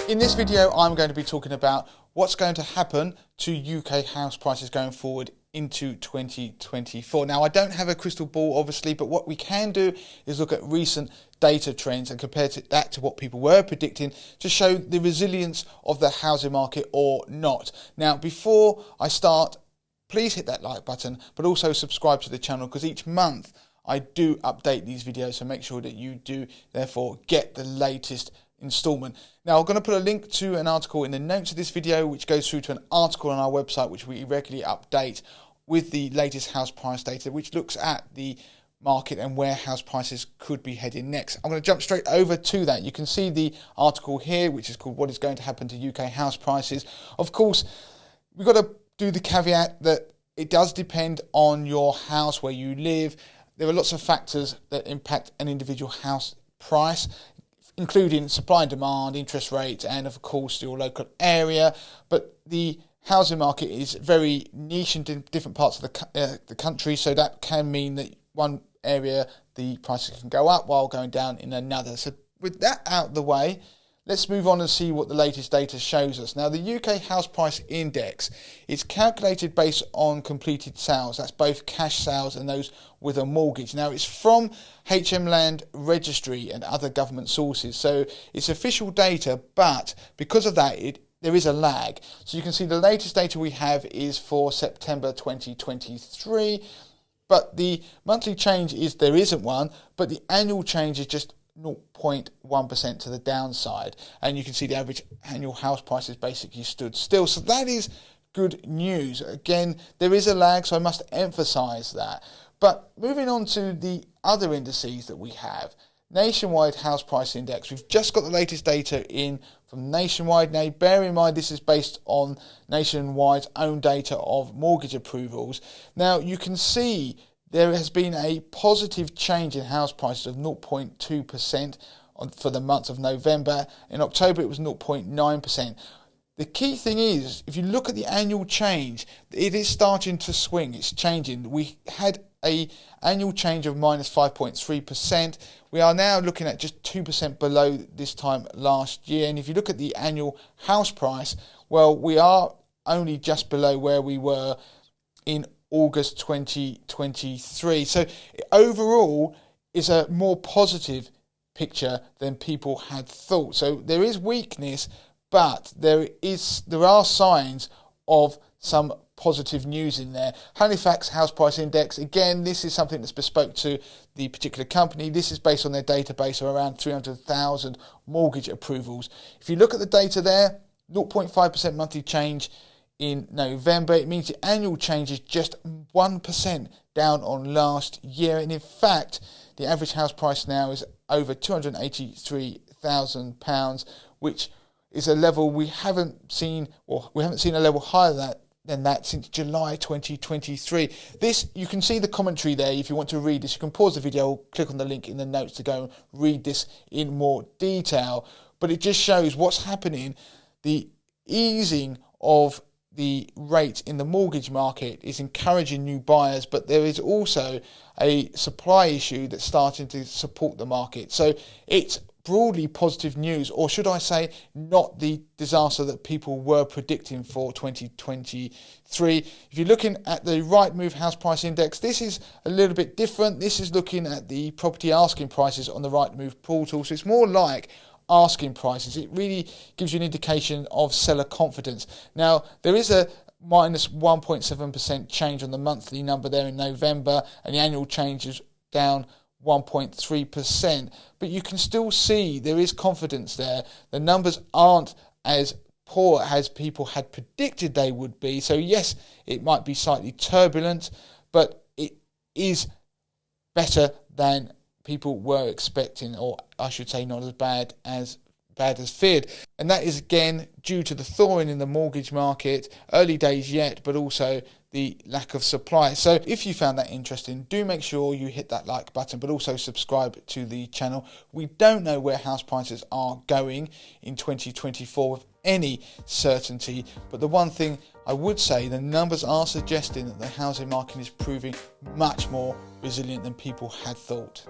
In this video, I'm going to be talking about what's going to happen to UK house prices going forward into 2024. Now, I don't have a crystal ball, obviously, but what we can do is look at recent data trends and compare that to what people were predicting to show the resilience of the housing market or not. Now, before I start, please hit that like button, but also subscribe to the channel, because each month I do update these videos, so make sure that you do therefore get the latest installment. Now, I'm going to put a link to an article in the notes of this video, which goes through to an article on our website, which we regularly update with the latest house price data, which looks at the market and where house prices could be heading next. I'm going to jump straight over to that. You can see the article here, which is called "What is going to happen to UK house prices." Of course, we've got to do the caveat that it does depend on your house, where you live. There are lots of factors that impact an individual house price, including supply and demand, interest rates, and of course your local area. But the housing market is very niche in different parts of the country, so that can mean that one area the prices can go up while going down in another. So with that out of the way, let's move on and see what the latest data shows us. Now, the UK House Price Index is calculated based on completed sales. That's both cash sales and those with a mortgage. Now, it's from HM Land Registry and other government sources, so it's official data, but because of that, there is a lag. So you can see the latest data we have is for September 2023, but the monthly change there isn't one, but the annual change is just 0.1% to the downside, and you can see the average annual house price is basically stood still. So that is good news. Again, there is a lag, so I must emphasize that. But moving on to the other indices that we have, Nationwide House Price Index. We've just got the latest data in from Nationwide. Now, bear in mind, this is based on Nationwide's own data of mortgage approvals. Now, you can see there has been a positive change in house prices of 0.2% for the month of November. In October, it was 0.9%. The key thing is, if you look at the annual change, it is starting to swing. It's changing. We had an annual change of minus 5.3%. We are now looking at just 2% below this time last year. And if you look at the annual house price, well, we are only just below where we were in August 2023. So overall, it's a more positive picture than people had thought. So there is weakness, but there are signs of some positive news in there. Halifax House Price Index, again, this is something that's bespoke to the particular company. This is based on their database of around 300,000 mortgage approvals. If you look at the data there, 0.5% monthly change in November. It means the annual change is just 1% down on last year. And in fact, the average house price now is over £283,000, which is a level we haven't seen a level higher than that since July 2023. This, you can see the commentary there. If you want to read this, you can pause the video, click on the link in the notes to go and read this in more detail. But it just shows what's happening. The easing of the rate in the mortgage market is encouraging new buyers, but there is also a supply issue that's starting to support the market. So it's broadly positive news, or should I say, not the disaster that people were predicting for 2023. If you're looking at the Rightmove House Price Index, this is a little bit different. This is looking at the property asking prices on the Rightmove portal, so it's more like asking prices. It really gives you an indication of seller confidence. Now, there is a minus 1.7% change on the monthly number there in November, and the annual change is down 1.3%. But you can still see there is confidence there. The numbers aren't as poor as people had predicted they would be. So yes, it might be slightly turbulent, but it is better than people were expecting, or I should say not as bad as feared. And that is again due to the thawing in the mortgage market, early days yet, but also the lack of supply. So if you found that interesting, do make sure you hit that like button, but also subscribe to the channel. We don't know where house prices are going in 2024 with any certainty, but the one thing I would say, the numbers are suggesting that the housing market is proving much more resilient than people had thought.